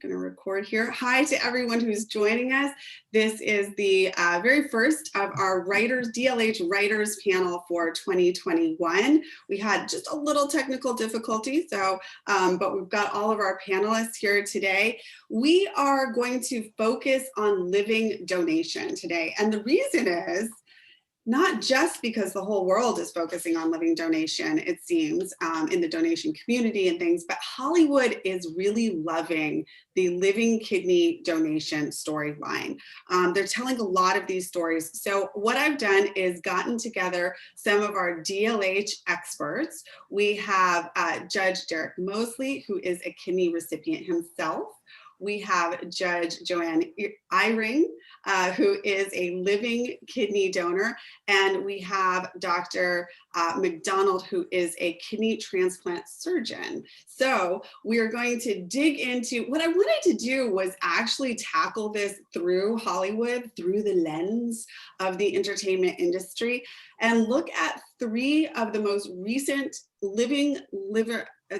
Going to record here. Hi to everyone who's joining us. This is the very first of our DLH writers panel for 2021. We had just a little technical difficulty, but we've got all of our panelists here today. We are going to focus on living donation today. And the reason is not just because the whole world is focusing on living donation, it seems, in the donation community and things, but Hollywood is really loving the living kidney donation storyline. They're telling a lot of these stories. So what I've done is gotten together some of our DLH experts. We have Judge Derek Mosley, who is a kidney recipient himself. We have Judge Joanne Eyring, who is a living kidney donor. And we have Dr. McDonald, who is a kidney transplant surgeon. So we are going to dig into, what I wanted to do was actually tackle this through Hollywood, through the lens of the entertainment industry, and look at three of the most recent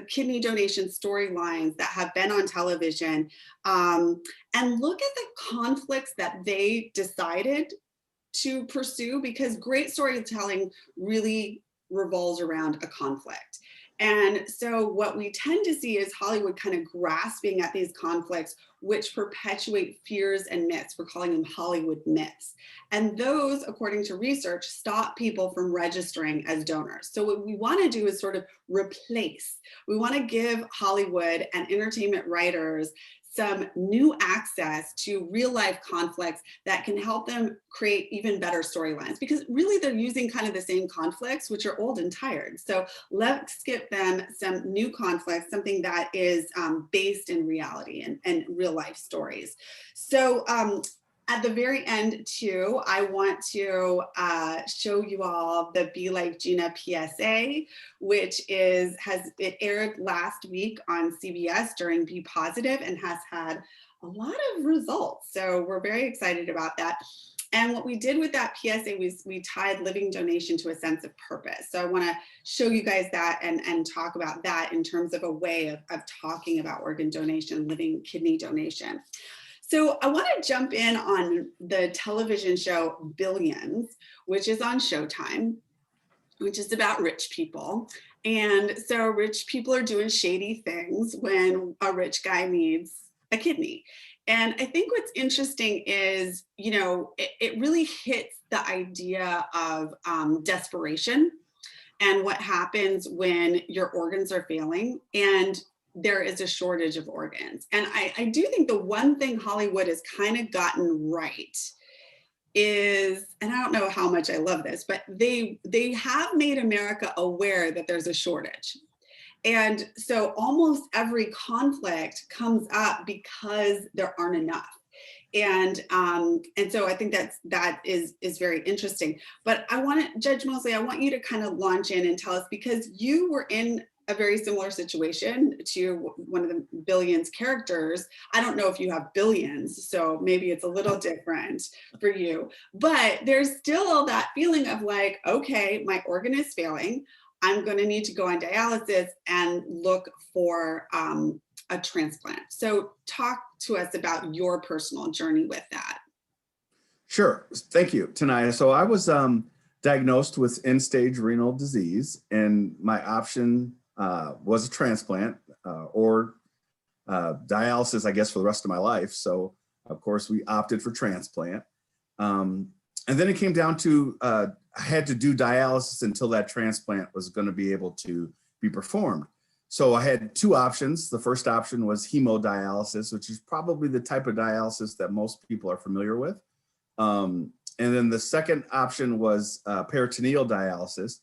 kidney donation storylines that have been on television, and look at the conflicts that they decided to pursue, because great storytelling really revolves around a conflict. And so what we tend to see is Hollywood kind of grasping at these conflicts, which perpetuate fears and myths. We're calling them Hollywood myths. And those, according to research, stop people from registering as donors. So what we want to do is sort of replace. We want to give Hollywood and entertainment writers some new access to real life conflicts that can help them create even better storylines, because really they're using kind of the same conflicts, which are old and tired. So let's give them some new conflicts, something that is based in reality and real life stories. So at the very end too, I want to show you all the Be Like Gina PSA, which it aired last week on CBS during Be Positive and has had a lot of results. So we're very excited about that. And what we did with that PSA was we tied living donation to a sense of purpose. So I want to show you guys that and talk about that in terms of a way of talking about organ donation, living kidney donation. So I want to jump in on the television show Billions, which is on Showtime, which is about rich people. And so rich people are doing shady things when a rich guy needs a kidney. And I think what's interesting is, it really hits the idea of desperation and what happens when your organs are failing and there is a shortage of organs. And I do think the one thing Hollywood has kind of gotten right is, and I don't know how much I love this, but they have made America aware that there's a shortage. And so almost every conflict comes up because there aren't enough. And so I think that is very interesting. But Judge Mosley, I want you to kind of launch in and tell us, because you were in a very similar situation to one of the Billions characters. I don't know if you have billions, so maybe it's a little different for you, but there's still that feeling of like, okay, my organ is failing. I'm going to need to go on dialysis and look for a transplant. So talk to us about your personal journey with that. Sure. Thank you, Tanaya. So I was diagnosed with end-stage renal disease, and my option was a transplant or dialysis, I guess, for the rest of my life. So of course we opted for transplant. And then it came down to, I had to do dialysis until that transplant was going to be able to be performed. So I had two options. The first option was hemodialysis, which is probably the type of dialysis that most people are familiar with. And then the second option was peritoneal dialysis,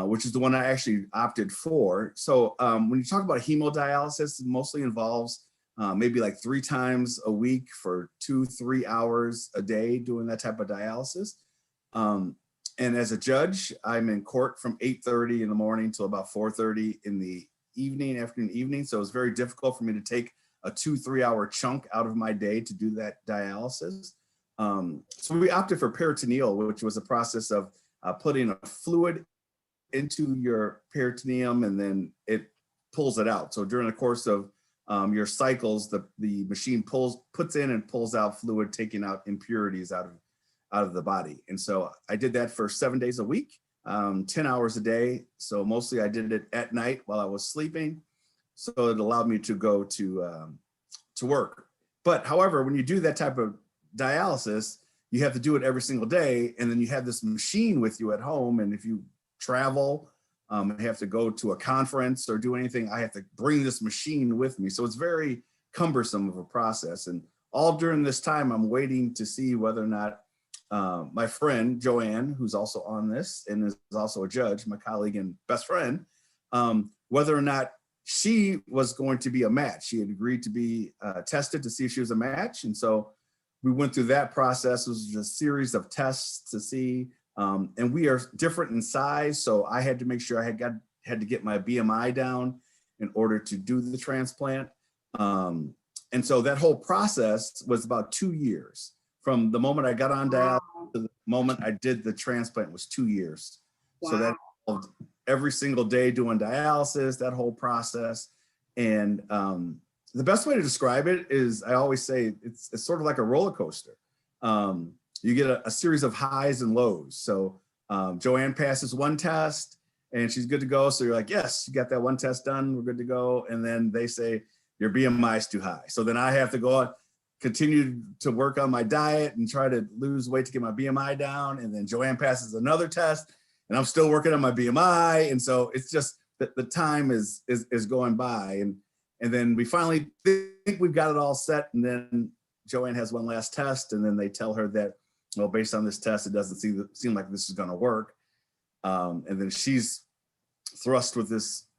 which is the one I actually opted for. So when you talk about hemodialysis, it mostly involves maybe like 3 times a week for 2-3 hours a day doing that type of dialysis. And as a judge, I'm in court from 8:30 in the morning till about 4:30 in the afternoon evening. So it's very difficult for me to take a 2-3 hour chunk out of my day to do that dialysis. So we opted for peritoneal, which was a process of putting a fluid into your peritoneum and then it pulls it out. So during the course of your cycles, the machine puts in and pulls out fluid, taking out impurities out of the body. And so I did that for 7 days a week, 10 hours a day. So mostly I did it at night while I was sleeping. So it allowed me to go to work. But however, when you do that type of dialysis, you have to do it every single day. And then you have this machine with you at home. And if you travel, I have to go to a conference or do anything, I have to bring this machine with me. So it's very cumbersome of a process. And all during this time, I'm waiting to see whether or not my friend, Joanne, who's also on this and is also a judge, my colleague and best friend, whether or not she was going to be a match. She had agreed to be tested to see if she was a match. And so we went through that process. It was just a series of tests to see, and we are different in size. So I had to make sure I had to get my BMI down in order to do the transplant. And so that whole process was about 2 years. From the moment I got on dialysis to the moment I did the transplant was 2 years. Wow. So that involved every single day doing dialysis, that whole process. And the best way to describe it is, I always say it's sort of like a roller coaster. You get a series of highs and lows. So Joanne passes one test and she's good to go. So you're like, yes, you got that one test done, we're good to go. And then they say, your BMI is too high. So then I have to go on, continue to work on my diet and try to lose weight to get my BMI down. And then Joanne passes another test and I'm still working on my BMI. And so it's just that the time is going by. And then we finally think we've got it all set. And then Joanne has one last test. And then they tell her that, well, based on this test, it doesn't seem like this is going to work. And then she's thrust with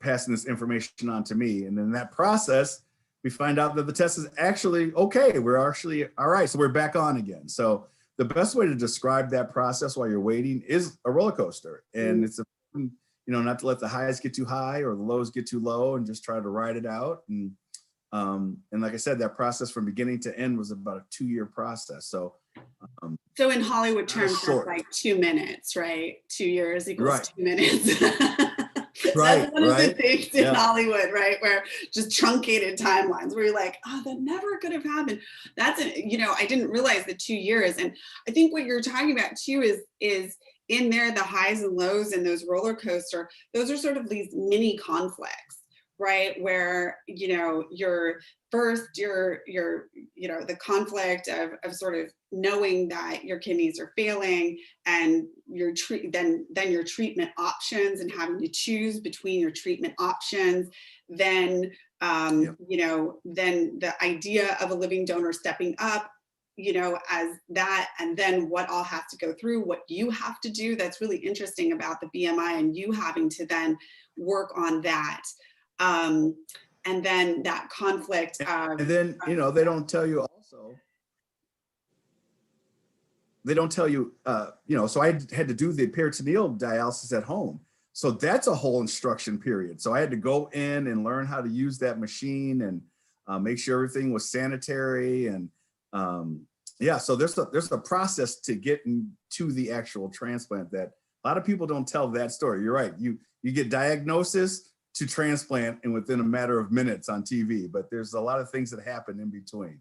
passing this information on to me. And in that process, we find out that the test is actually okay. We're actually all right. So we're back on again. So the best way to describe that process while you're waiting is a roller coaster. And it's important, not to let the highs get too high or the lows get too low, and just try to ride it out. And like I said, that process from beginning to end was about a 2-year process. So in Hollywood terms, that's like 2 minutes, right? 2 years equals right. 2 minutes. Right. That's one of the things in Hollywood, right? Where just truncated timelines where you're like, oh, that never could have happened. I didn't realize the 2 years. And I think what you're talking about too is in there, the highs and lows and those roller coaster, those are sort of these mini conflicts, right? Where, you're first, the conflict of sort of knowing that your kidneys are failing and then your treatment options and having to choose between your treatment options, then, then the idea of a living donor stepping up, as that, and then what all has to go through, what you have to do. That's really interesting about the BMI and you having to then work on that. And then that conflict. And then, they don't tell you also, so I had to do the peritoneal dialysis at home. So that's a whole instruction period. So I had to go in and learn how to use that machine and make sure everything was sanitary. And so there's a process to get to the actual transplant that a lot of people don't tell that story. You're right. You get diagnosis to transplant and within a matter of minutes on TV, but there's a lot of things that happen in between.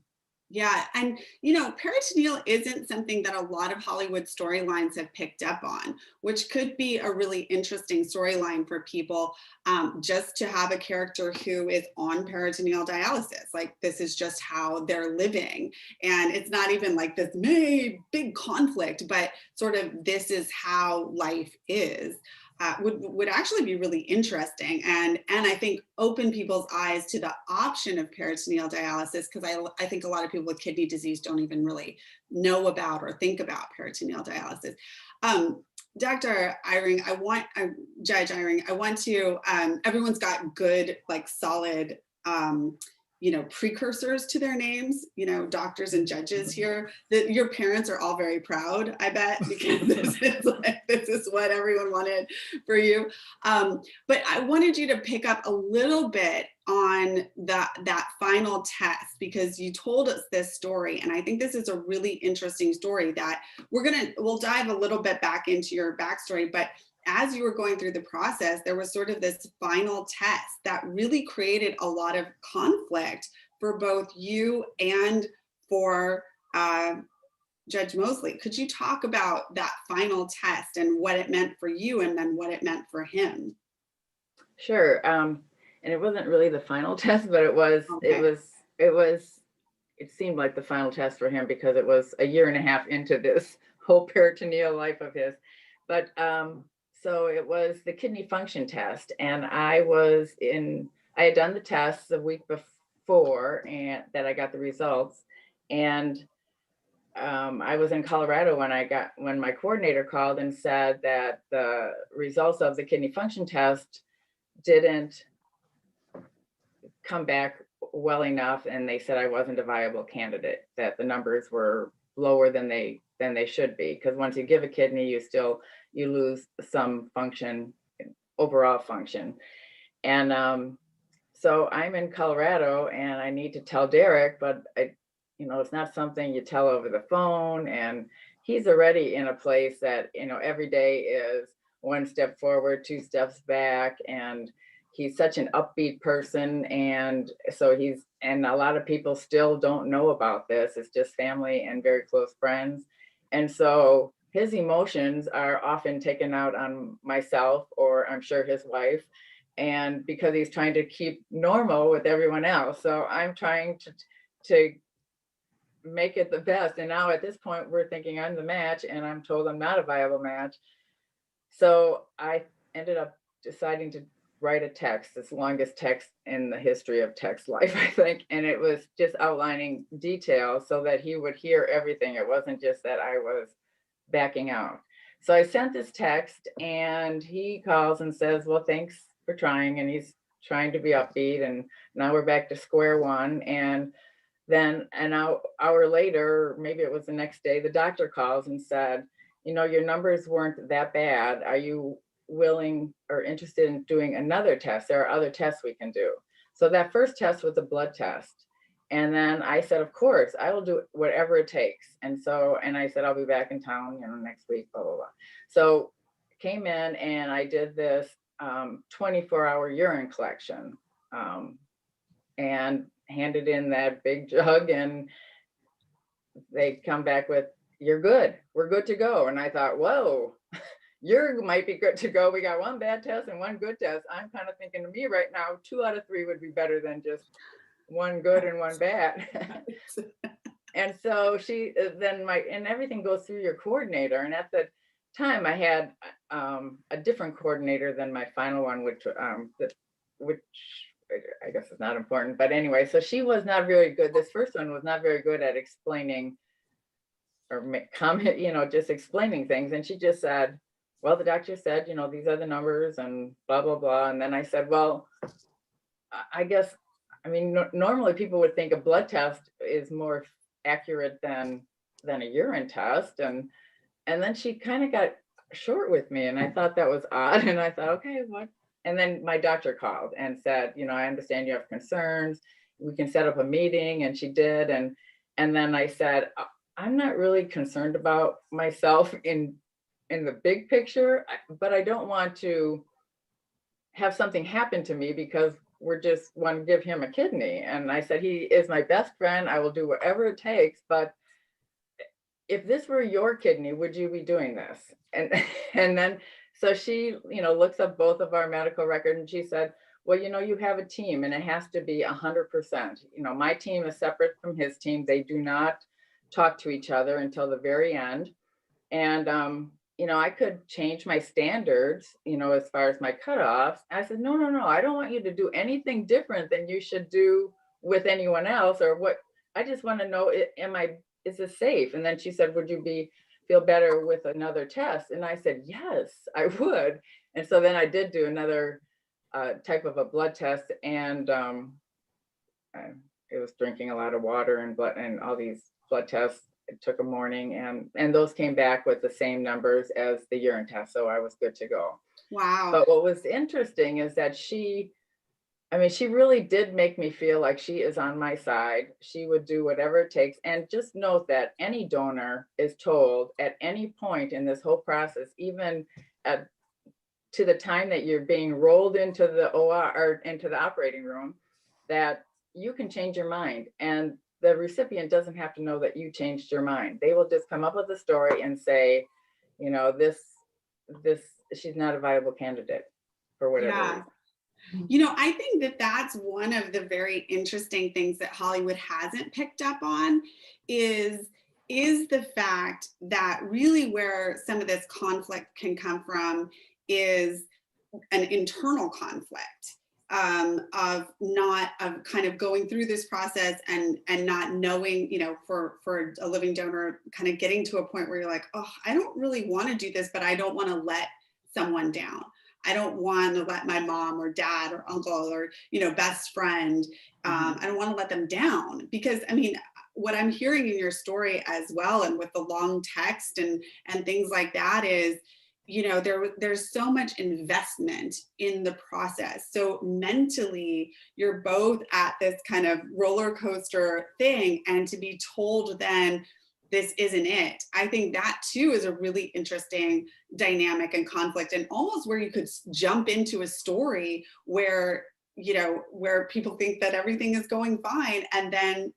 Yeah. And, peritoneal isn't something that a lot of Hollywood storylines have picked up on, which could be a really interesting storyline for people, just to have a character who is on peritoneal dialysis. Like, this is just how they're living. And it's not even like this big conflict, but sort of this is how life is. Would actually be really interesting and I think open people's eyes to the option of peritoneal dialysis, because I think a lot of people with kidney disease don't even really know about or think about peritoneal dialysis. Dr. Eyring, Judge Eyring, I want to, everyone's got good, like solid, precursors to their names, doctors and judges here, that your parents are all very proud, I bet, because this is what everyone wanted for you. But I wanted you to pick up a little bit on that final test, because you told us this story. And I think this is a really interesting story that we'll dive a little bit back into your backstory, but as you were going through the process, there was sort of this final test that really created a lot of conflict for both you and for Judge Mosley. Could you talk about that final test and what it meant for you and then what it meant for him? Sure. And it wasn't really the final test, but Okay. it seemed like the final test for him because it was a year and a half into this whole peritoneal life of his. But so it was the kidney function test, and I had done the tests the week before, and that I got the results, and I was in Colorado when my coordinator called and said that the results of the kidney function test didn't come back well enough, and they said I wasn't a viable candidate, that the numbers were lower than they should be, because once you give a kidney, you lose some function, overall function. And so I'm in Colorado and I need to tell Derek, but it's not something you tell over the phone, and he's already in a place that every day is one step forward, two steps back, and he's such an upbeat person, and so and a lot of people still don't know about this. It's just family and very close friends, and so his emotions are often taken out on myself, or I'm sure his wife, and because he's trying to keep normal with everyone else. So I'm trying to make it the best. And now at this point, we're thinking I'm the match, and I'm told I'm not a viable match. So I ended up deciding to write a text, this longest text in the history of text life, I think. And it was just outlining details so that he would hear everything. It wasn't just that I was backing out. So I sent this text, and he calls and says, well, thanks for trying. And he's trying to be upbeat. And now we're back to square one. And then an hour later, maybe it was the next day, the doctor calls and said, your numbers weren't that bad. Are you willing or interested in doing another test? There are other tests we can do. So that first test was a blood test. And then I said, of course, I will do whatever it takes. And I said, I'll be back in town, next week, blah, blah, blah. So came in and I did this 24-hour urine collection, and handed in that big jug, and they come back with, you're good, we're good to go. And I thought, whoa, you might be good to go. We got one bad test and one good test. I'm kind of thinking, to me right now, 2 out of 3 would be better than just one good and one bad. And so and everything goes through your coordinator. And at the time I had a different coordinator than my final one, which I guess is not important, but anyway, so she was not very good. This first one was not very good at explaining or comment, just explaining things. And she just said, well, the doctor said, these are the numbers and blah, blah, blah. And then I said, well, I guess, normally people would think a blood test is more accurate than a urine test. And then she kind of got short with me, and I thought that was odd. And I thought, okay, what? And then my doctor called and said, I understand you have concerns. We can set up a meeting. And she did. And then I said, I'm not really concerned about myself in the big picture, but I don't want to have something happen to me because we're just want to give him a kidney. And I said, he is my best friend. I will do whatever it takes. But if this were your kidney, would you be doing this? And then, so she, looks up both of our medical records, and she said, well, you have a team and it has to be 100%. My team is separate from his team. They do not talk to each other until the very end. And, I could change my standards, as far as my cutoffs. I said, no, I don't want you to do anything different than you should do with anyone else, or what. I just want to know, is this safe? And then she said, would you feel better with another test? And I said, yes, I would. And so then I did do another type of a blood test, and it was drinking a lot of water and blood and all these blood tests. It took a morning, and those came back with the same numbers as the urine test. So I was good to go. Wow. But what was interesting is that she really did make me feel like she is on my side. She would do whatever it takes. And just note that any donor is told at any point in this whole process, even at to the time that you're being rolled into the OR or into the operating room, that you can change your mind. And the recipient doesn't have to know that you changed your mind. They will just come up with a story and say, you know, she's not a viable candidate for whatever Yeah. reason. You know, I think that that's one of the very interesting things that Hollywood hasn't picked up on is the fact that really where some of this conflict can come from is an internal conflict of kind of going through this process and not knowing, you know, for a living donor, kind of getting to a point where you're like, oh, I don't really want to do this, but I don't want to let someone down. I don't want to let my mom or dad or uncle or, you know, best friend, I don't want to let them down, because I mean, what I'm hearing in your story as well, and with the long text and things like that, is, you know, there's so much investment in the process. So mentally, you're both at this kind of roller coaster thing, and to be told then this isn't it. I think that too is a really interesting dynamic and conflict, and almost where you could jump into a story where, you know, where people think that everything is going fine, and then,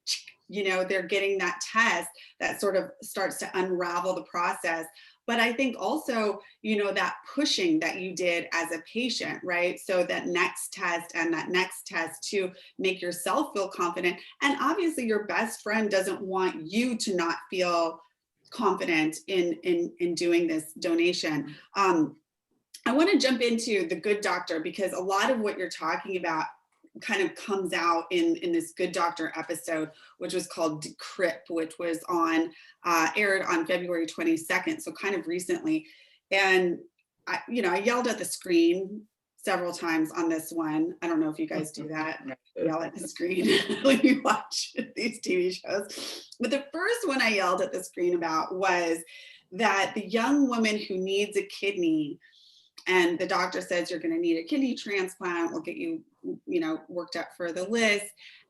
you know, they're getting that test that sort of starts to unravel the process. But I think also, you know, that pushing that you did as a patient, right? So that next test and that next test to make yourself feel confident. And obviously your best friend doesn't want you to not feel confident in doing this donation. I want to jump into the Good Doctor, because a lot of what you're talking about kind of comes out in this Good Doctor episode, which was called Decrypt, which was aired on February 22nd, so kind of recently. And I yelled at the screen several times on this one. I don't know if you guys do that, yell at the screen when you watch these TV shows. But the first one I yelled at the screen about was that the young woman who needs a kidney, and the doctor says you're going to need a kidney transplant, we'll get you, you know, worked up for the list.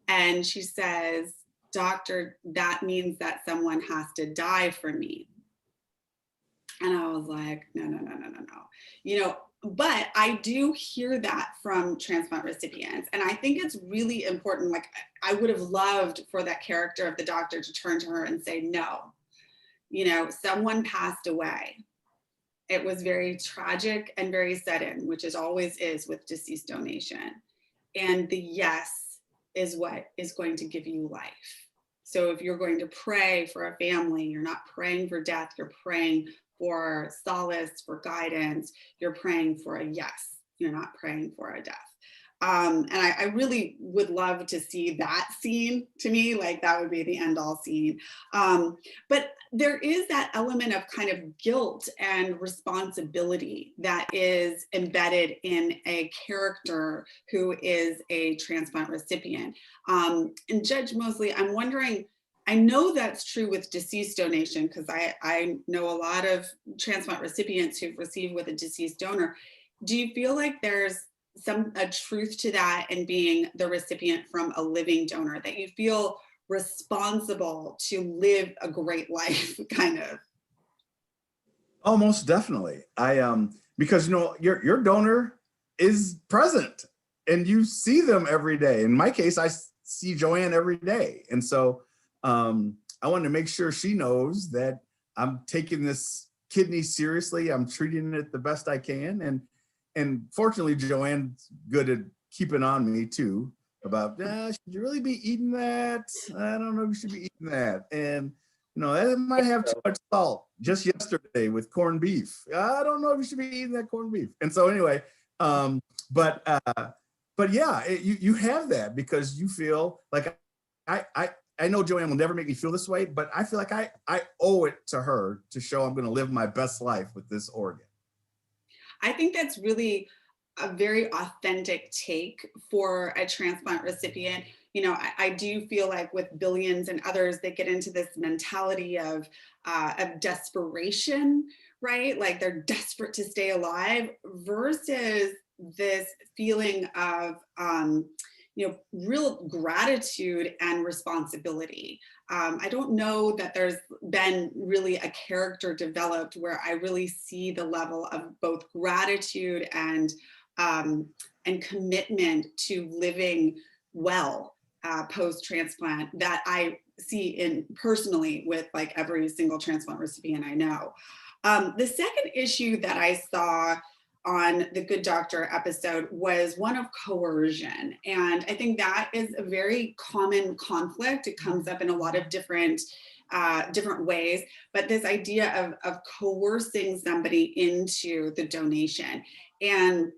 And she says, doctor, that means that someone has to die for me. And I was like, no. You know, but I do hear that from transplant recipients. And I think it's really important. Like, I would have loved for that character of the doctor to turn to her and say, no, you know, someone passed away. It was very tragic and very sudden, which it always is with deceased donation. And the yes is what is going to give you life. So if you're going to pray for a family, you're not praying for death, you're praying for solace, for guidance, you're praying for a yes, you're not praying for a death. And I really would love to see that scene. To me, like, that would be the end all scene. But there is that element of kind of guilt and responsibility that is embedded in a character who is a transplant recipient. And Judge Mosley, I'm wondering, I know that's true with deceased donation, because I know a lot of transplant recipients who've received with a deceased donor. Do you feel like there's a truth to that in being the recipient from a living donor, that you feel responsible to live a great life, kind of? Almost definitely. Because, you know, your donor is present and you see them every day. In my case, I see Joanne every day. And so I want to make sure she knows that I'm taking this kidney seriously. I'm treating it the best I can. And fortunately, Joanne's good at keeping on me too about, should you really be eating that? I don't know if you should be eating that. And, you know, that might have too much salt. Just yesterday with corned beef, I don't know if you should be eating that corned beef. And so anyway, but yeah, you have that because you feel like I know Joanne will never make me feel this way, but I feel like I owe it to her to show I'm going to live my best life with this organ. I think that's really a very authentic take for a transplant recipient. You know, I do feel like with billions and others, they get into this mentality of desperation, right? Like they're desperate to stay alive, versus this feeling of, real gratitude and responsibility. I don't know that there's been really a character developed where I really see the level of both gratitude and commitment to living well post-transplant that I see in personally with like every single transplant recipient I know. The second issue that I saw on the Good Doctor episode was one of coercion. And I think that is a very common conflict. It comes up in a lot of different ways, but this idea of coercing somebody into the donation. And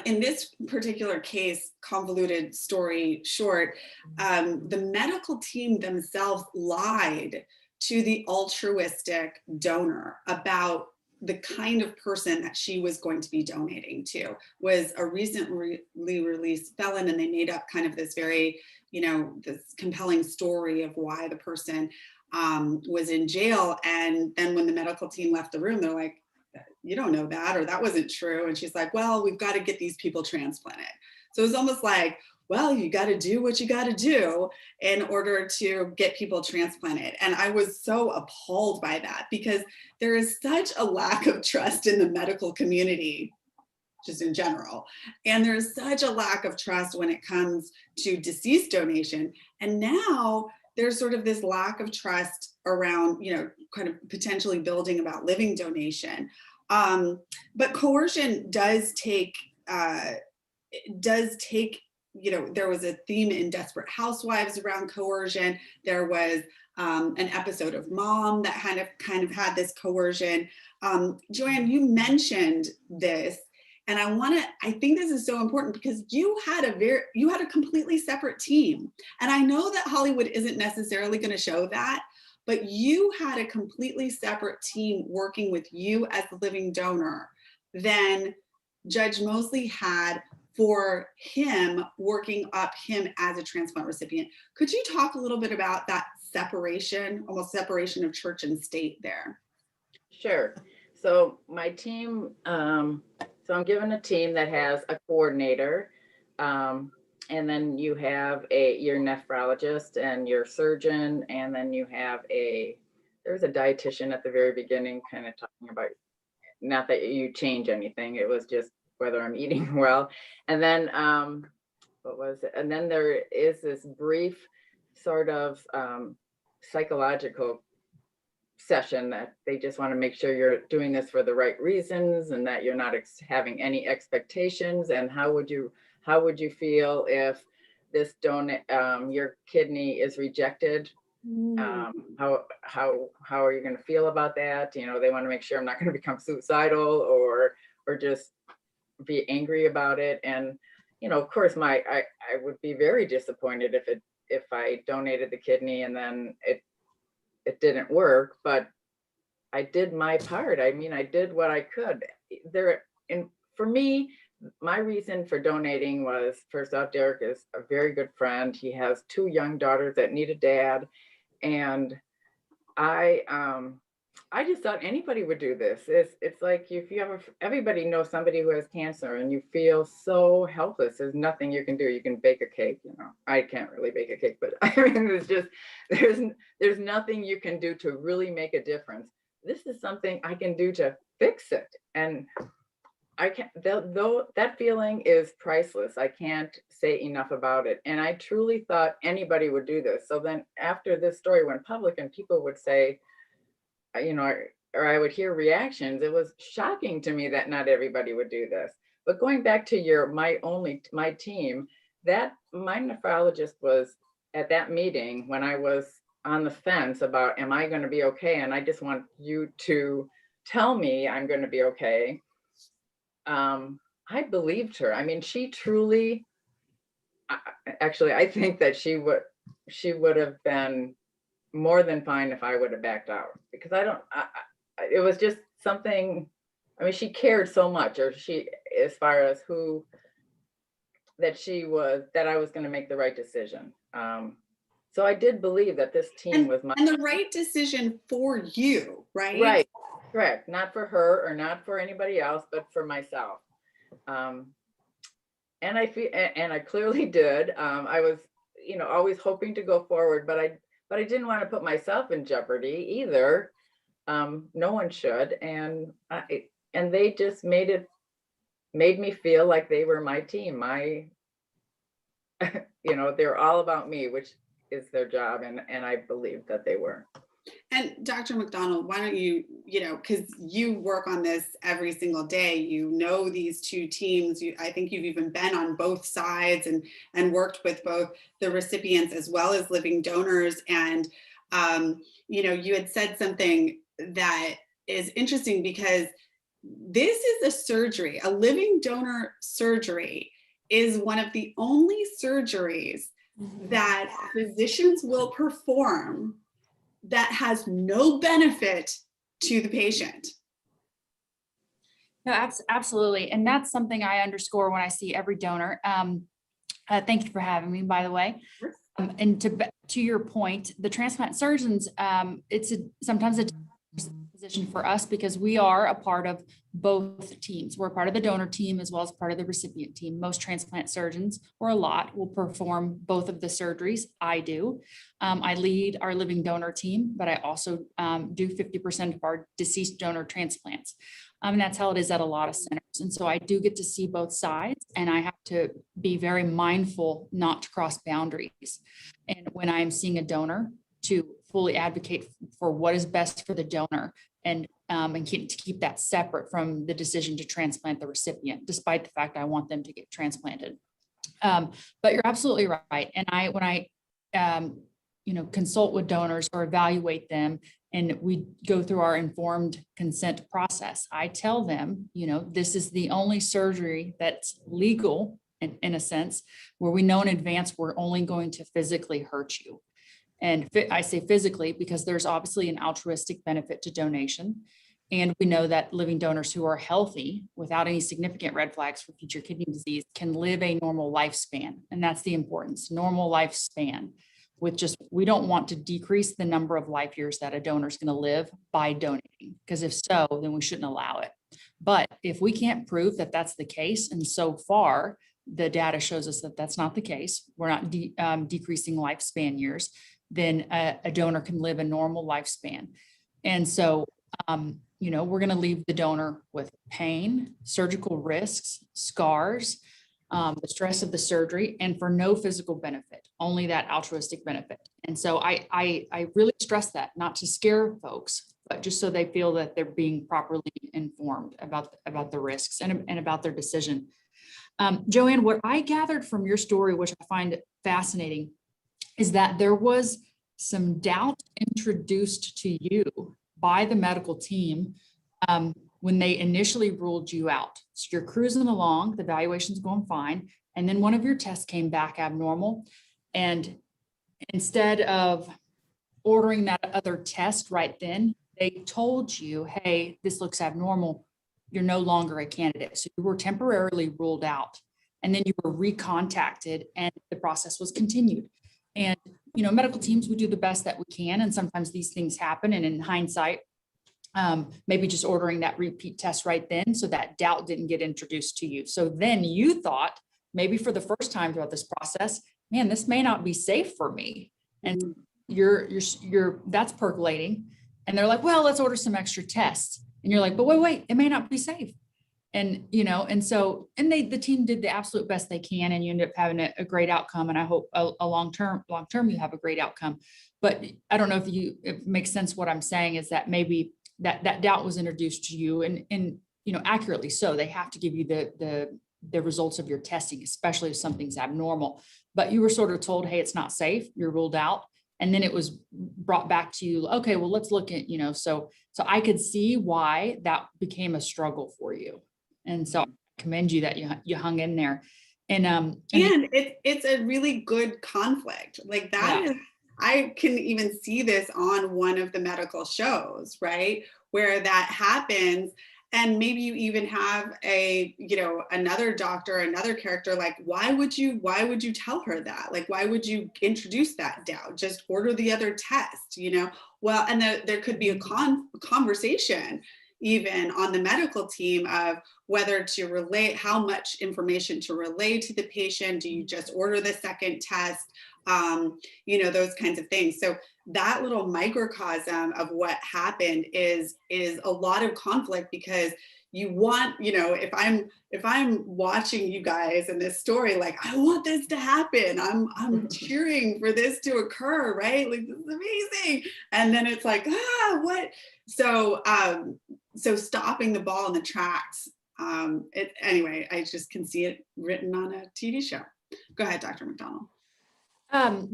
in this particular case, convoluted story short, the medical team themselves lied to the altruistic donor about the kind of person that she was going to be donating to, was a recently released felon, and they made up kind of this very, this compelling story of why the person was in jail. And then when the medical team left the room, they're like, you don't know that, or that wasn't true. And she's like, well, we've got to get these people transplanted. So it was almost like, well, you got to do what you got to do in order to get people transplanted. And I was so appalled by that, because there is such a lack of trust in the medical community, just in general. And there's such a lack of trust when it comes to deceased donation. And now there's sort of this lack of trust around, kind of potentially building about living donation. But coercion does take, there was a theme in Desperate Housewives around coercion. There was an episode of Mom that kind of had this coercion. Joanne, you mentioned this, and I think this is so important because you had a completely separate team. And I know that Hollywood isn't necessarily going to show that, but you had a completely separate team working with you as the living donor than Judge Mosley had for him working up him as a transplant recipient. Could you talk a little bit about that separation, almost separation of church and state there? Sure. So my team, so I'm given a team that has a coordinator, and then you have your nephrologist and your surgeon, and then you have there's a dietitian at the very beginning, kind of talking about, not that you change anything, it was just whether I'm eating well. And then, what was it? And then there is this brief sort of psychological session that they just want to make sure you're doing this for the right reasons and that you're not having any expectations. And how would you feel if this your kidney is rejected? How are you going to feel about that? They want to make sure I'm not going to become suicidal or just be angry about it. And of course I would be very disappointed if I donated the kidney and then it didn't work, but I did my part. I mean, I did what I could. For me, my reason for donating was, first off, Derek is a very good friend. He has 2 young daughters that need a dad. And I just thought anybody would do this. It's like if you everybody knows somebody who has cancer and you feel so helpless. There's nothing you can do. You can bake a cake, I can't really bake a cake, but I mean, there's nothing you can do to really make a difference. This is something I can do to fix it. And I can't, though that feeling is priceless. I can't say enough about it. And I truly thought anybody would do this. So then after this story went public and people would say, or I would hear reactions, it was shocking to me that not everybody would do this. But going back to my team, that my nephrologist was at that meeting when I was on the fence about, am I going to be okay? And I just want you to tell me I'm going to be okay. I believed her. I mean, she truly, actually, I think that she would have been more than fine if I would have backed out, because it was just something. I mean, she cared so much, or as far as that I was going to make the right decision. So I did believe that this team was and the right decision for you, right? Right, correct. Not for her or not for anybody else, but for myself. And I feel, and I clearly did. I was, always hoping to go forward, but I didn't want to put myself in jeopardy either. No one should. And they just made me feel like they were my team. They're all about me, which is their job. And I believe that they were. And Dr. McDonald, why don't you, because you work on this every single day, these two teams, I think you've even been on both sides and worked with both the recipients as well as living donors. And, you had said something that is interesting, because this is a surgery, a living donor surgery is one of the only surgeries that physicians will perform that has no benefit to the patient. No, absolutely. And that's something I underscore when I see every donor. Thank you for having me, by the way. And to your point, the transplant surgeons, it's sometimes a position for us because we are a part of both teams. We're part of the donor team as well as part of the recipient team. Most transplant surgeons, or a lot, will perform both of the surgeries. I do. I lead our living donor team, but I also do 50% of our deceased donor transplants. And that's how it is at a lot of centers. And so I do get to see both sides, and I have to be very mindful not to cross boundaries. And when I'm seeing a donor, to fully advocate for what is best for the donor, and keep that separate from the decision to transplant the recipient, despite the fact I want them to get transplanted. But you're absolutely right. And when I consult with donors or evaluate them, and we go through our informed consent process, I tell them, this is the only surgery that's legal in a sense, where we know in advance we're only going to physically hurt you. And I say physically because there's obviously an altruistic benefit to donation. And we know that living donors who are healthy without any significant red flags for future kidney disease can live a normal lifespan. And that's the importance, normal lifespan. We don't want to decrease the number of life years that a donor is going to live by donating, because if so, then we shouldn't allow it. But if we can't prove that that's the case, and so far the data shows us that that's not the case, we're not decreasing lifespan years, then a donor can live a normal lifespan. And so, we're going to leave the donor with pain, surgical risks, scars, the stress of the surgery, and for no physical benefit, only that altruistic benefit. And so I really stress that, not to scare folks, but just so they feel that they're being properly informed about the risks and about their decision. Joanne, what I gathered from your story, which I find fascinating, is that there was some doubt introduced to you by the medical team when they initially ruled you out. So you're cruising along, the evaluation's going fine, and then one of your tests came back abnormal. And instead of ordering that other test right then, they told you, hey, this looks abnormal. You're no longer a candidate. So you were temporarily ruled out. And then you were recontacted and the process was continued. And, medical teams, we do the best that we can. And sometimes these things happen. And in hindsight, maybe just ordering that repeat test right then, so that doubt didn't get introduced to you. So then you thought, maybe for the first time throughout this process, man, this may not be safe for me. And that's percolating. And they're like, well, let's order some extra tests. And you're like, but wait, it may not be safe. And, the team did the absolute best they can, and you end up having a great outcome. And I hope a long-term you have a great outcome. But I don't know if it makes sense. What I'm saying is that maybe that doubt was introduced to you, and accurately so. They have to give you the results of your testing, especially if something's abnormal. But you were sort of told, hey, it's not safe, you're ruled out. And then it was brought back to you, okay, well, let's look at, so I could see why that became a struggle for you. And so I commend you that you hung in there. And it's a really good conflict. Like that is, I can even see this on one of the medical shows, right? Where that happens. And maybe you even have another doctor, another character, like, why would you tell her that? Like, why would you introduce that doubt? Just order the other test, Well, and there could be a conversation, even on the medical team of whether to relay, how much information to relay to the patient. Do you just order the second test? You know, those kinds of things. So that little microcosm of what happened is a lot of conflict, because you want, you know, if I'm watching you guys in this story, like, I want this to happen. I'm cheering for this to occur, right? Like, this is amazing. And then it's like, what? So, so stopping the ball in the tracks. Anyway, I just can see it written on a TV show. Go ahead, Dr. McDonald.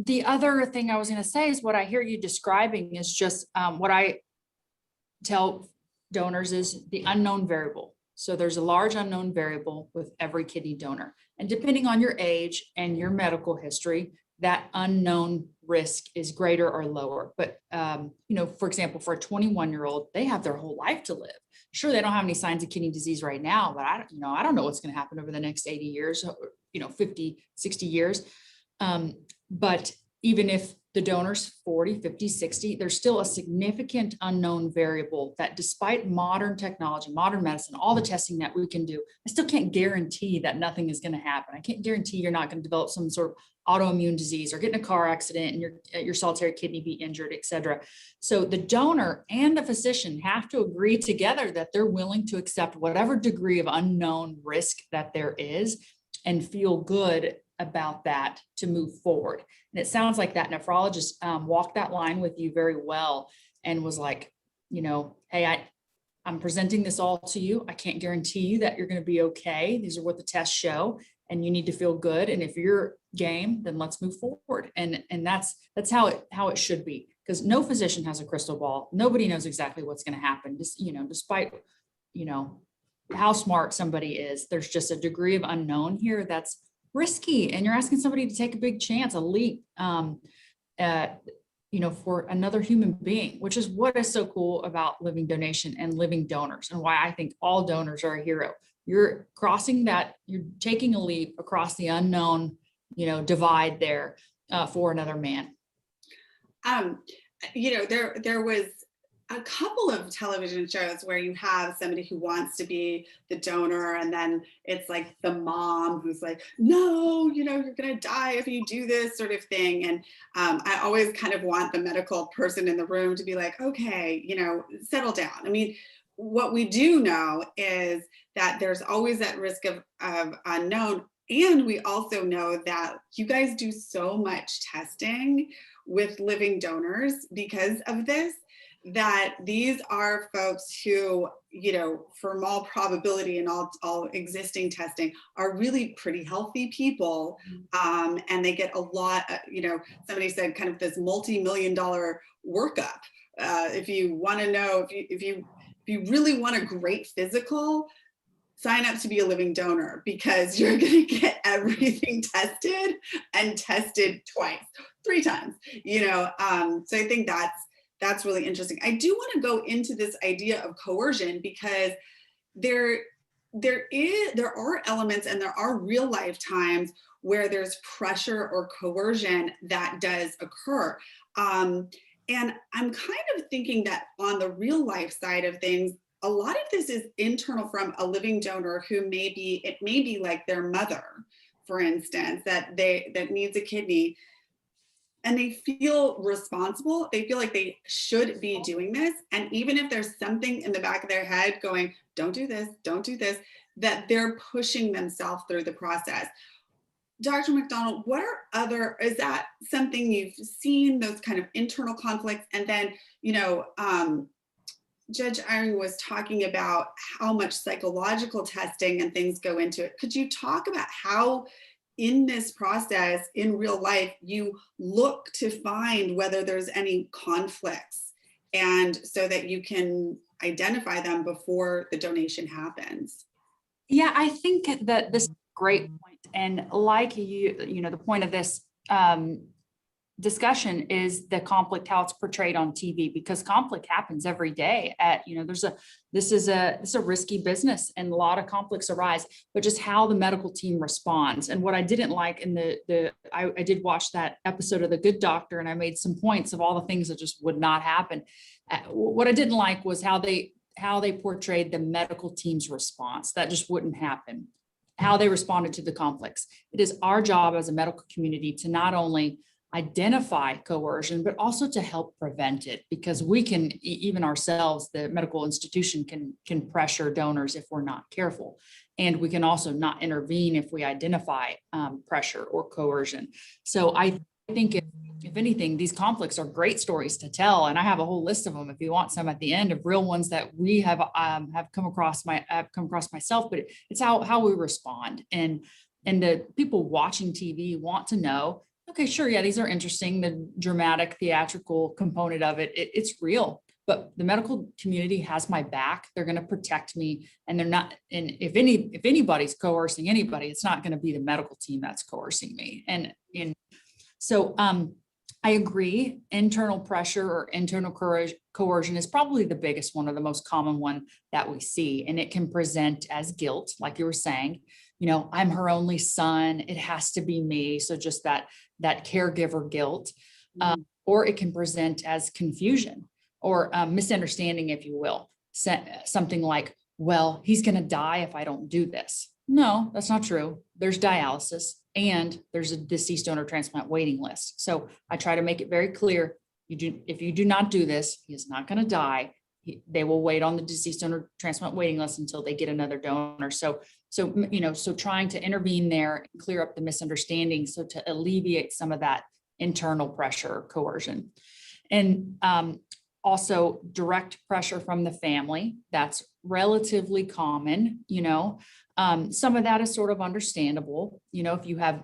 The other thing I was going to say is what I hear you describing is just what I tell donors is the unknown variable. So there's a large unknown variable with every kidney donor. And depending on your age and your medical history, that unknown risk is greater or lower. But, you know, for example, for a 21-year-old, they have their whole life to live. Sure, they don't have any signs of kidney disease right now, but I don't know what's going to happen over the next 80 years, 50, 60 years. But even if the donor's 40, 50, 60, there's still a significant unknown variable that despite modern technology, modern medicine, all the testing that we can do, I still can't guarantee that nothing is going to happen. I can't guarantee you're not going to develop some sort of autoimmune disease or get in a car accident and your solitary kidney be injured, et cetera. So the donor and the physician have to agree together that they're willing to accept whatever degree of unknown risk that there is and feel good about that to move forward. And it sounds like that nephrologist walked that line with you very well and was like, hey, I'm presenting this all to you. I can't guarantee you that you're going to be okay. These are what the tests show, and you need to feel good. And if you're game, then let's move forward. And that's how it should be, because no physician has a crystal ball. Nobody knows exactly what's going to happen. Just, despite, how smart somebody is, there's just a degree of unknown here that's risky, and you're asking somebody to take a big chance, a leap, for another human being, which is what is so cool about living donation and living donors, and why I think all donors are a hero. You're crossing that, you're taking a leap across the unknown, divide there for another man. There was a couple of television shows where you have somebody who wants to be the donor, and then it's like the mom who's like, no, you're going to die if you do this, sort of thing. And I always kind of want the medical person in the room to be like, okay, settle down. I mean, what we do know is that there's always that risk of unknown. And we also know that you guys do so much testing with living donors because of this, that these are folks who, from all probability and all existing testing, are really pretty healthy people. And they get a lot, somebody said kind of this multi-million-dollar workup. If you want to know, if you really want a great physical, sign up to be a living donor, because you're going to get everything tested, and tested twice, 3 times, so I think that's really interesting. I do want to go into this idea of coercion, because there are elements and there are real life times where there's pressure or coercion that does occur. And I'm kind of thinking that on the real life side of things, a lot of this is internal from a living donor who it may be like their mother, for instance, that needs a kidney. And they feel responsible. They feel like they should be doing this. And even if there's something in the back of their head going, don't do this, that they're pushing themselves through the process. Dr. McDonald, is that something you've seen, those kind of internal conflicts? And then, Judge Eyring was talking about how much psychological testing and things go into it. Could you talk about how in this process, in real life, you look to find whether there's any conflicts, and so that you can identify them before the donation happens? Yeah, I think that this is a great point. And like the point of this discussion is the conflict, how it's portrayed on TV, because conflict happens every day. This is a risky business, and a lot of conflicts arise, but just how the medical team responds. And what I didn't like I did watch that episode of The Good Doctor, and I made some points of all the things that just would not happen. What I didn't like was how how they portrayed the medical team's response. That just wouldn't happen. How they responded to the conflicts. It is our job as a medical community to not only identify coercion, but also to help prevent it, because we can, even ourselves, the medical institution can pressure donors if we're not careful. And we can also not intervene if we identify pressure or coercion. So I think if anything, these conflicts are great stories to tell. And I have a whole list of them if you want some at the end, of real ones that we have come across myself, but it's how we respond. And the people watching TV want to know, okay, sure, yeah, these are interesting. The dramatic, theatrical component of it's real, but the medical community has my back. They're going to protect me, and they're not. And if anybody's coercing anybody, it's not going to be the medical team that's coercing me. And so I agree. Internal pressure or internal coercion is probably the biggest one, or the most common one that we see, and it can present as guilt, like you were saying. You know, I'm her only son. It has to be me. So just that caregiver guilt, or it can present as confusion or misunderstanding, if you will. Something like, well, he's going to die if I don't do this. No, that's not true. There's dialysis and there's a deceased donor transplant waiting list. So I try to make it very clear. If you do not do this, he is not going to die. They will wait on the deceased donor transplant waiting list until they get another donor. So trying to intervene there and clear up the misunderstanding, so to alleviate some of that internal pressure or coercion. And also direct pressure from the family. That's relatively common. Some of that is sort of understandable. If you have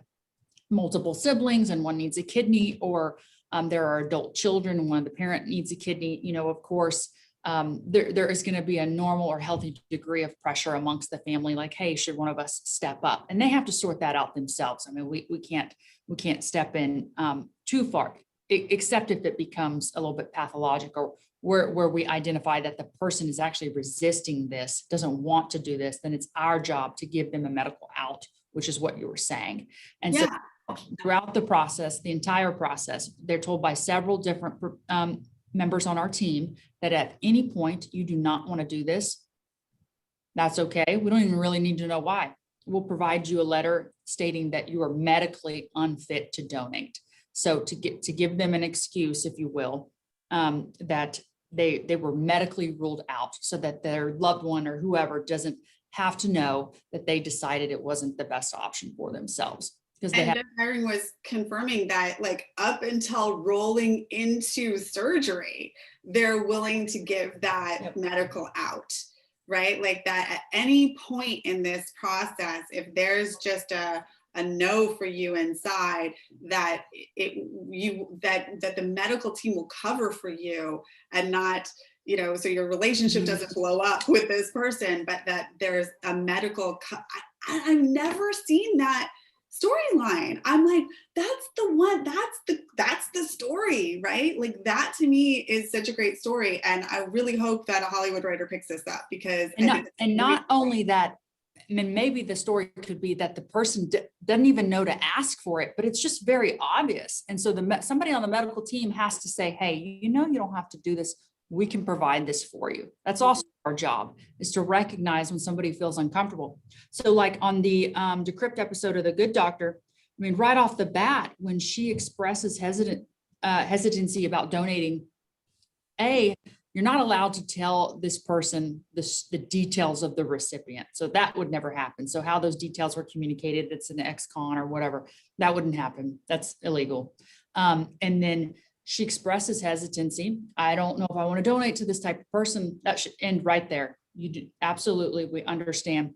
multiple siblings and one needs a kidney, or there are adult children and one of the parent needs a kidney, of course, there is going to be a normal or healthy degree of pressure amongst the family, like, hey, should one of us step up? And they have to sort that out themselves. I mean, we can't step in too far, except if it becomes a little bit pathological, where we identify that the person is actually resisting this, doesn't want to do this. Then it's our job to give them a medical out, which is what you were saying. And so throughout the process, the entire process, they're told by several different members on our team that at any point you do not want to do this, that's okay. We don't even really need to know why. We'll provide you a letter stating that you are medically unfit to donate. So to give them an excuse, if you will, that they were medically ruled out, so that their loved one or whoever doesn't have to know that they decided it wasn't the best option for themselves. And Jeff Hiring was confirming that, like, up until rolling into surgery, they're willing to give that medical out, right? Like that at any point in this process, if there's just a no for you inside, that that the medical team will cover for you, and not, so your relationship doesn't blow up with this person, but that there's a medical, I've never seen that storyline. I'm like, that's the one, that's the story, right? Like, that to me is such a great story. And I really hope that a Hollywood writer picks this up, because not only that, I mean, maybe the story could be that the person doesn't even know to ask for it, but it's just very obvious. And so somebody on the medical team has to say, hey, you don't have to do this. We can provide this for you. That's also our job, is to recognize when somebody feels uncomfortable. So like on the Decrypt episode of The Good Doctor, I mean, right off the bat, when she expresses hesitancy about donating, you're not allowed to tell this person the details of the recipient. So that would never happen. So how those details were communicated, it's an ex-con or whatever, that wouldn't happen. That's illegal. And then she expresses hesitancy. I don't know if I want to donate to this type of person. That should end right there. You do, absolutely, we understand.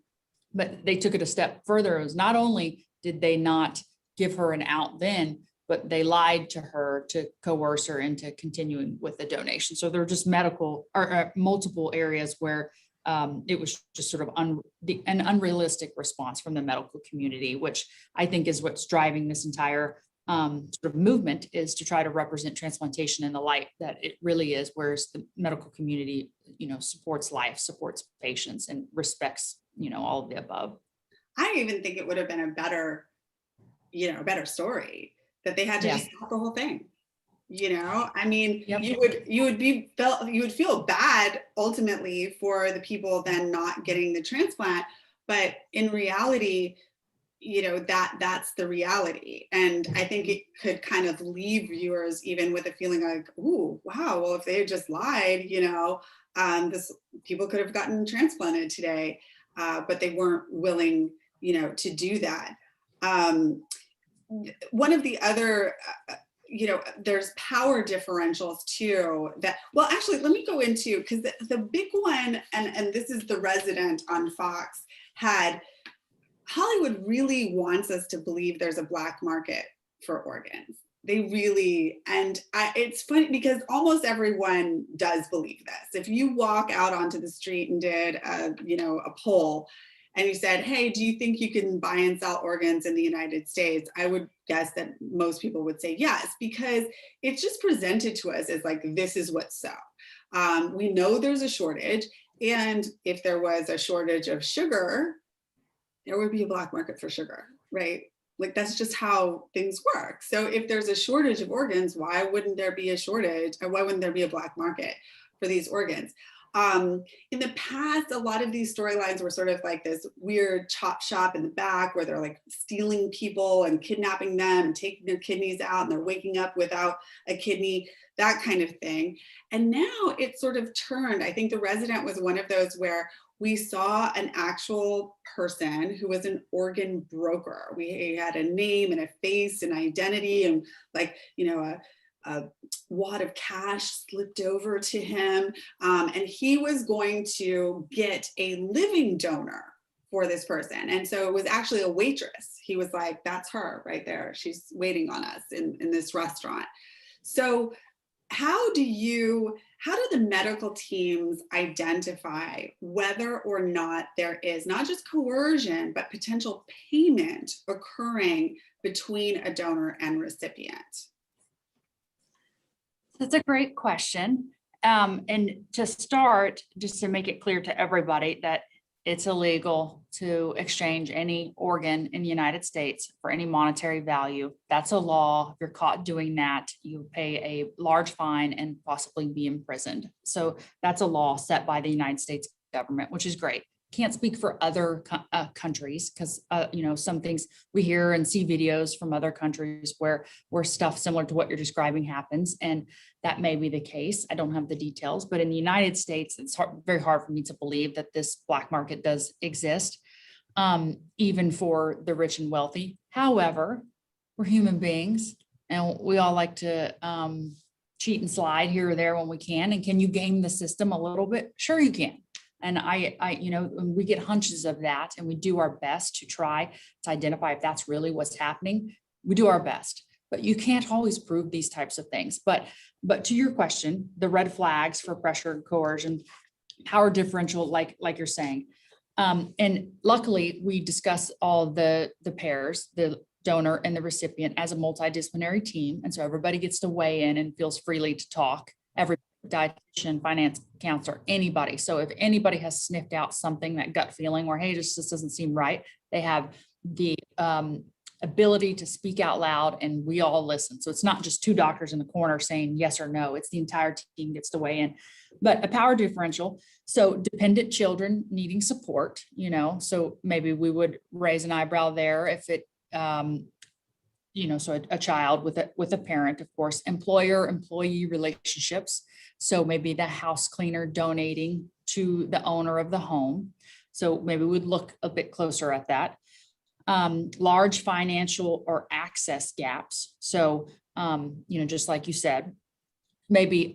But they took it a step further. It was not only did they not give her an out then, but they lied to her to coerce her into continuing with the donation. So there were just multiple areas where it was just sort of an unrealistic response from the medical community, which I think is what's driving this entire sort of movement, is to try to represent transplantation in the light that it really is, whereas the medical community, supports life, supports patients, and respects, all of the above. I even think it would have been a better story, that they had to just stop the whole thing. I mean, Yep. you would feel bad ultimately for the people then not getting the transplant, but in reality, that's the reality. And I think it could kind of leave viewers even with a feeling like, ooh, wow, well, if they had just lied, this people could have gotten transplanted today, but they weren't willing, to do that. One of the other, there's power differentials too that, well, actually, let me go into, because the big one, and this is The Resident on Fox, had Hollywood really wants us to believe there's a black market for organs. They really, it's funny because almost everyone does believe this. If you walk out onto the street and did a poll and you said, hey, do you think you can buy and sell organs in the United States? I would guess that most people would say yes, because it's just presented to us as like, this is what's so. We know there's a shortage. And if there was a shortage of sugar, there would be a black market for sugar, right? Like that's just how things work. So if there's a shortage of organs, why wouldn't there be a shortage? Or why wouldn't there be a black market for these organs? In the past, a lot of these storylines were sort of like this weird chop shop in the back where they're like stealing people and kidnapping them and taking their kidneys out and they're waking up without a kidney, that kind of thing. And now it's sort of turned. I think The Resident was one of those where we saw an actual person who was an organ broker. We had a name and a face and identity and like, a wad of cash slipped over to him. And he was going to get a living donor for this person. And so it was actually a waitress. He was like, that's her right there. She's waiting on us in this restaurant. So how do the medical teams identify whether or not there is not just coercion, but potential payment occurring between a donor and recipient? That's a great question. And to start, just to make it clear to everybody that it's illegal to exchange any organ in the United States for any monetary value. That's a law. If you're caught doing that, you pay a large fine and possibly be imprisoned. So that's a law set by the United States government, which is great. Can't speak for other countries because, some things we hear and see videos from other countries where stuff similar to what you're describing happens. And that may be the case. I don't have the details, but in the United States, it's very hard for me to believe that this black market does exist, even for the rich and wealthy. However, we're human beings and we all like to cheat and slide here or there when we can. And can you game the system a little bit? Sure you can. And we get hunches of that and we do our best to try to identify if that's really what's happening. We do our best, but you can't always prove these types of things. But to your question, the red flags for pressure, coercion, power differential, like you're saying. And luckily we discuss all the pairs, the donor and the recipient as a multidisciplinary team. And so everybody gets to weigh in and feels freely to talk. Every dietitian, finance counselor, anybody. So if anybody has sniffed out something, that gut feeling where, hey, this doesn't seem right, they have the ability to speak out loud and we all listen. So it's not just two doctors in the corner saying yes or no, it's the entire team gets to weigh in. But a power differential, so dependent children needing support, so maybe we would raise an eyebrow there if it, so a child with a parent, of course, employer-employee relationships. So maybe the house cleaner donating to the owner of the home. So maybe we'd look a bit closer at that. Large financial or access gaps. So, just like you said, maybe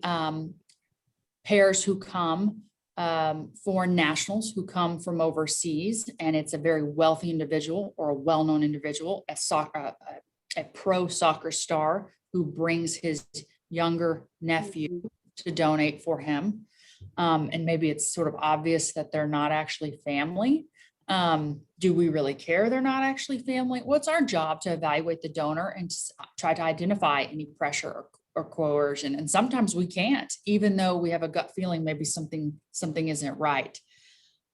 pairs who come, foreign nationals who come from overseas, and it's a very wealthy individual or a well-known individual, a pro soccer star who brings his younger nephew to donate for him. And maybe it's sort of obvious that they're not actually family. Do we really care they're not actually family? Well, it's our job to evaluate the donor and to try to identify any pressure or coercion. And sometimes we can't, even though we have a gut feeling maybe something isn't right.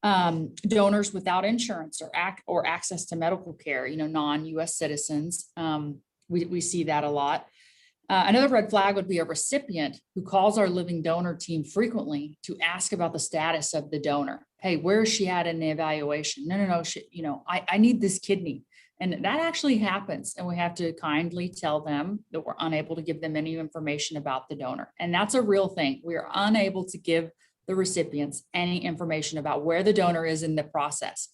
Donors without insurance or access to medical care, non-US citizens. We see that a lot. Another red flag would be a recipient who calls our living donor team frequently to ask about the status of the donor. Hey, where is she at in the evaluation? No, I need this kidney. And that actually happens. And we have to kindly tell them that we're unable to give them any information about the donor. And that's a real thing. We are unable to give the recipients any information about where the donor is in the process.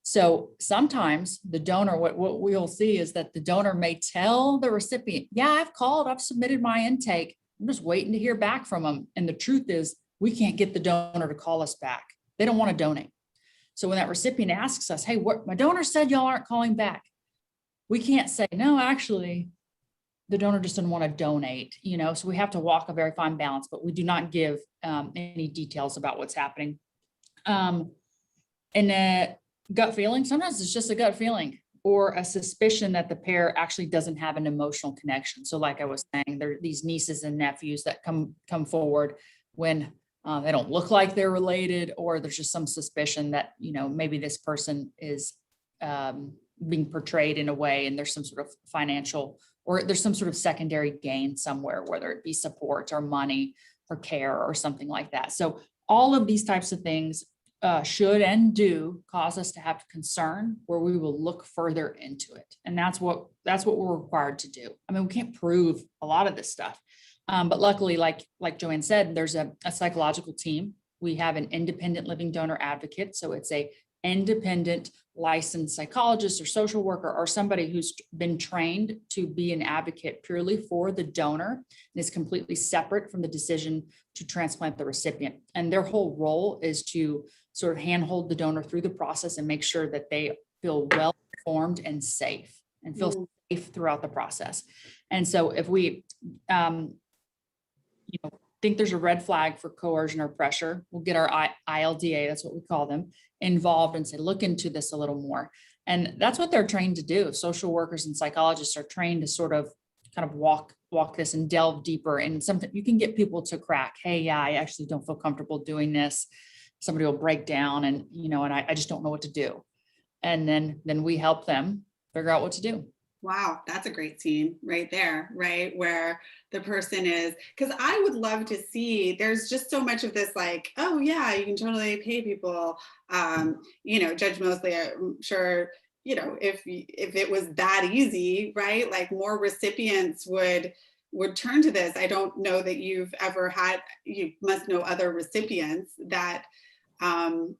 So sometimes the donor, what we'll see is that the donor may tell the recipient, yeah, I've called, I've submitted my intake. I'm just waiting to hear back from them. And the truth is we can't get the donor to call us back. They don't want to donate. So when that recipient asks us, hey, what my donor said y'all aren't calling back, we can't say, no, actually, the donor just didn't want to donate, so we have to walk a very fine balance, but we do not give any details about what's happening. And gut feeling, sometimes it's just a gut feeling or a suspicion that the pair actually doesn't have an emotional connection. So like I was saying, there are these nieces and nephews that come forward when they don't look like they're related, or there's just some suspicion that, maybe this person is being portrayed in a way and there's some sort of financial, or there's some sort of secondary gain somewhere, whether it be support or money or care or something like that. So all of these types of things should and do cause us to have concern, where we will look further into it. And that's what we're required to do. I mean, we can't prove a lot of this stuff. But luckily, like Joanne said, there's a psychological team. We have an independent living donor advocate. So it's a independent licensed psychologist or social worker or somebody who's been trained to be an advocate purely for the donor and is completely separate from the decision to transplant the recipient. And their whole role is to sort of handhold the donor through the process and make sure that they feel well informed and safe and feel safe throughout the process. And so if we think there's a red flag for coercion or pressure, we'll get our ILDA, that's what we call them, involved and say, look into this a little more. And that's what they're trained to do. Social workers and psychologists are trained to sort of kind of walk this and delve deeper. And something you can get people to crack, hey, yeah, I actually don't feel comfortable doing this. Somebody will break down and, and I just don't know what to do. And then we help them figure out what to do. Wow, that's a great scene right there, right? Where the person is, because I would love to see, there's just so much of this like, oh yeah, you can totally pay people. Judge Mosley, I'm sure, if it was that easy, right? Like more recipients would turn to this. I don't know that you've ever had, you must know other recipients that,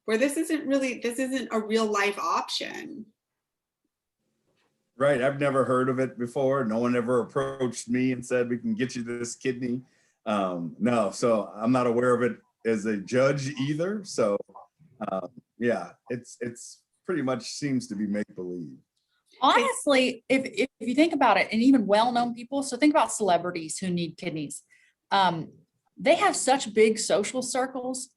where this isn't a real life option. Right. I've never heard of it before. No one ever approached me and said, we can get you this kidney. No, so I'm not aware of it as a judge either. So yeah, it's pretty much seems to be make-believe. Honestly, if you think about it, and even well-known people, so think about celebrities who need kidneys. They have such big social circles.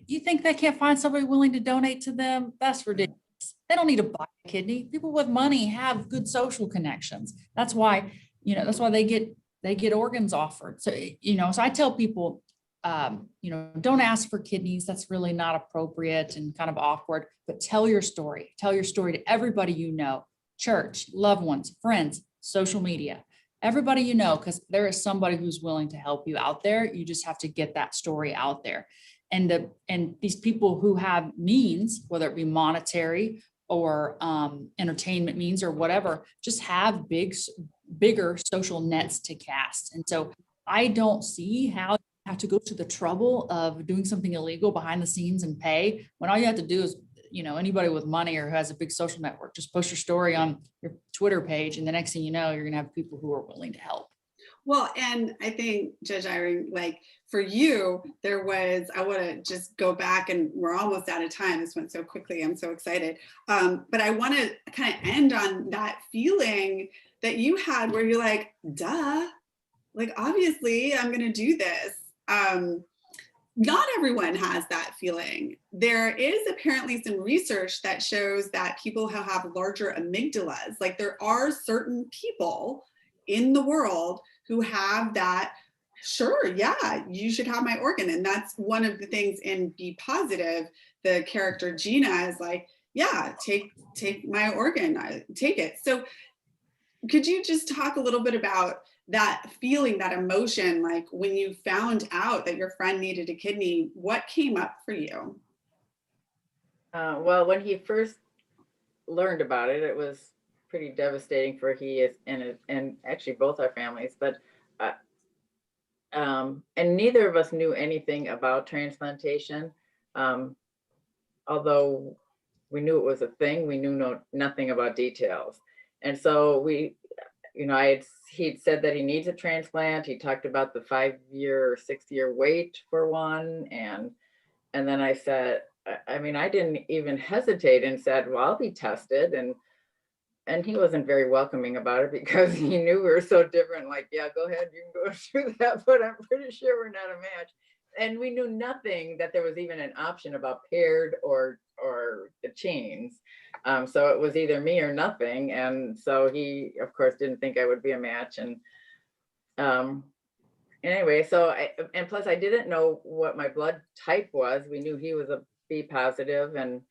You think they can't find somebody willing to donate to them? That's ridiculous. They don't need to buy a kidney. People with money have good social connections. That's why they get organs offered. So, so I tell people, don't ask for kidneys. That's really not appropriate and kind of awkward, but tell your story. Tell your story to everybody you know, church, loved ones, friends, social media, everybody because there is somebody who's willing to help you out there. You just have to get that story out there. And these people who have means, whether it be monetary or entertainment means or whatever, just have bigger social nets to cast. And so I don't see how you have to go to the trouble of doing something illegal behind the scenes and pay, when all you have to do is, anybody with money or who has a big social network, just post your story on your Twitter page. And the next thing you know, you're going to have people who are willing to help. Well, and I think, Judge Irene, like for you, I want to just go back, and we're almost out of time. This went so quickly. I'm so excited. But I want to kind of end on that feeling that you had where you're like, duh, like, obviously I'm going to do this. Not everyone has that feeling. There is apparently some research that shows that people who have larger amygdalas, like there are certain people in the world who have that, sure, yeah, you should have my organ. And that's one of the things in Be Positive, the character Gina is like, yeah, take my organ, take it. So could you just talk a little bit about that feeling, that emotion, like when you found out that your friend needed a kidney, what came up for you? Well, when he first learned about it, it was pretty devastating for and actually both our families. But uh, and neither of us knew anything about transplantation. Um, although we knew it was a thing, we knew nothing about details. And so he'd said that he needs a transplant. He talked about the 5-year or 6-year wait for one. And then I said, I mean, I didn't even hesitate and said, well, I'll be tested. And he wasn't very welcoming about it because he knew we were so different. Like, yeah, go ahead, you can go through that, but I'm pretty sure we're not a match. And we knew nothing that there was even an option about paired or the chains. So it was either me or nothing. And so he, of course, didn't think I would be a match. And anyway, and plus I didn't know what my blood type was. We knew he was a B positive, and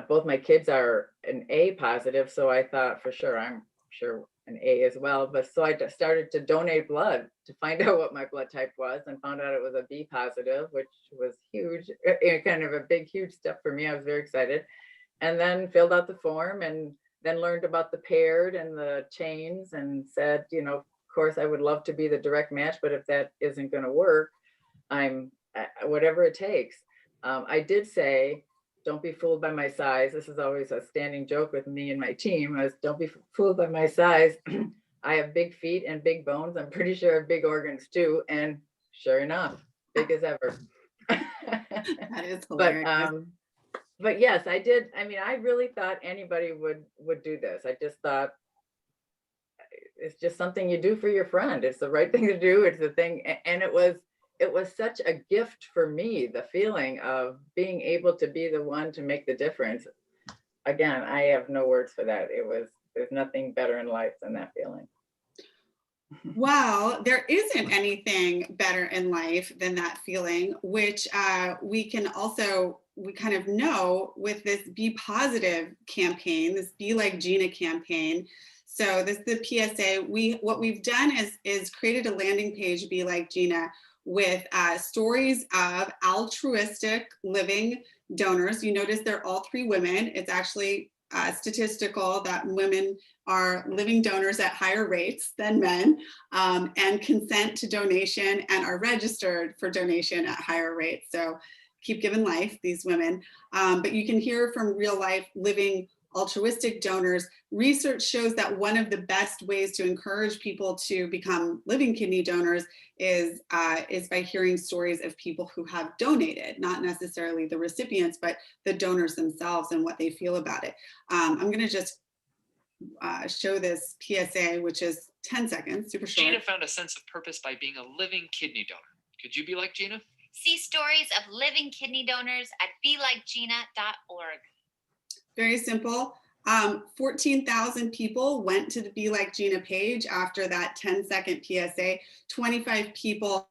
both my kids are an A positive. So I thought for sure, I'm sure an A as well. But so I started to donate blood to find out what my blood type was, and found out it was a B positive, which was huge, kind of a big, huge step for me. I was very excited, and then filled out the form, and then learned about the paired and the chains, and said, of course, I would love to be the direct match, but if that isn't going to work, I'm whatever it takes. I did say, don't be fooled by my size. This is always a standing joke with me and my team, is don't be fooled by my size. I have big feet and big bones. I'm pretty sure I have big organs too. And sure enough, big as ever. That is hilarious. But yes, I did. I mean, I really thought anybody would do this. I just thought it's just something you do for your friend. It's the right thing to do. It's the thing. And it was such a gift for me, the feeling of being able to be the one to make the difference. Again, I have no words for that. There's nothing better in life than that feeling. Well, there isn't anything better in life than that feeling, which we kind of know with this Be Positive campaign, this Be Like Gina campaign. So this is the PSA. What we've done is created a landing page, Be Like Gina, with stories of altruistic living donors. You notice they're all 3 women. It's actually statistical that women are living donors at higher rates than men, and consent to donation and are registered for donation at higher rates. So keep giving life, these women. But you can hear from real life living altruistic donors. Research shows that one of the best ways to encourage people to become living kidney donors is by hearing stories of people who have donated, not necessarily the recipients, but the donors themselves and what they feel about it. I'm going to just show this PSA, which is 10 seconds, super short. Gina found a sense of purpose by being a living kidney donor. Could you be like Gina? See stories of living kidney donors at belikegina.org. Very simple. 14,000 people went to the Be Like Gina page after that 10-second PSA. 25 people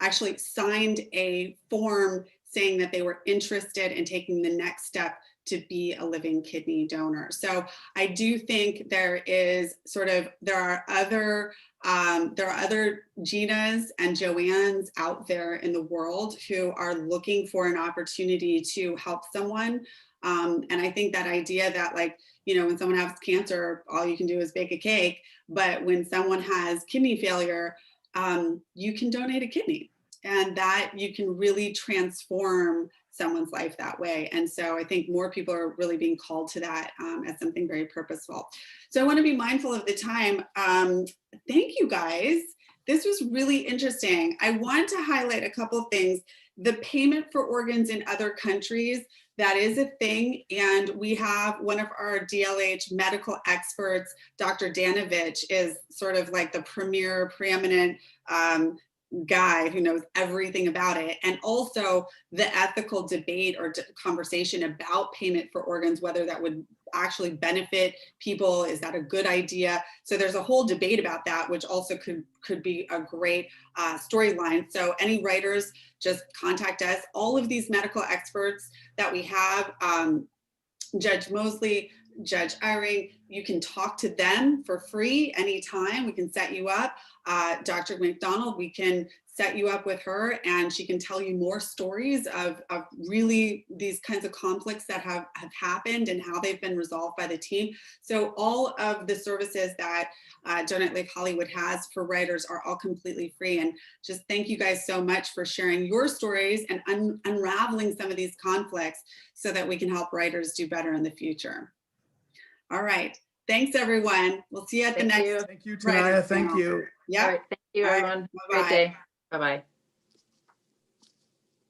actually signed a form saying that they were interested in taking the next step to be a living kidney donor. So I do think there are other Ginas and Joannes out there in the world who are looking for an opportunity to help someone. And I think that idea that, like, when someone has cancer, all you can do is bake a cake. But when someone has kidney failure, you can donate a kidney, and that you can really transform someone's life that way. And so I think more people are really being called to that as something very purposeful. So I want to be mindful of the time. Thank you guys. This was really interesting. I want to highlight a couple of things. The payment for organs in other countries, that is a thing. And we have one of our DLH medical experts, Dr. Danovich, is sort of like the preeminent guy who knows everything about it. And also the ethical debate or conversation about payment for organs, whether that would actually benefit people, is that a good idea? So there's a whole debate about that, which also could be a great storyline. So any writers, just contact us. All of these medical experts that we have, Judge Mosley, Judge Eyring. You can talk to them for free anytime. We can set you up. Dr. McDonald, we can set you up with her and she can tell you more stories of really these kinds of conflicts that have happened and how they've been resolved by the team. So all of the services that Donut Lake Hollywood has for writers are all completely free. And just thank you guys so much for sharing your stories and unraveling some of these conflicts so that we can help writers do better in the future. All right. Thanks, everyone. We'll see you at the Thank next. you. Thank you, Tanaya. Thank you. Yeah. All right, thank you, All right. everyone. Bye-bye. Great day. Bye-bye.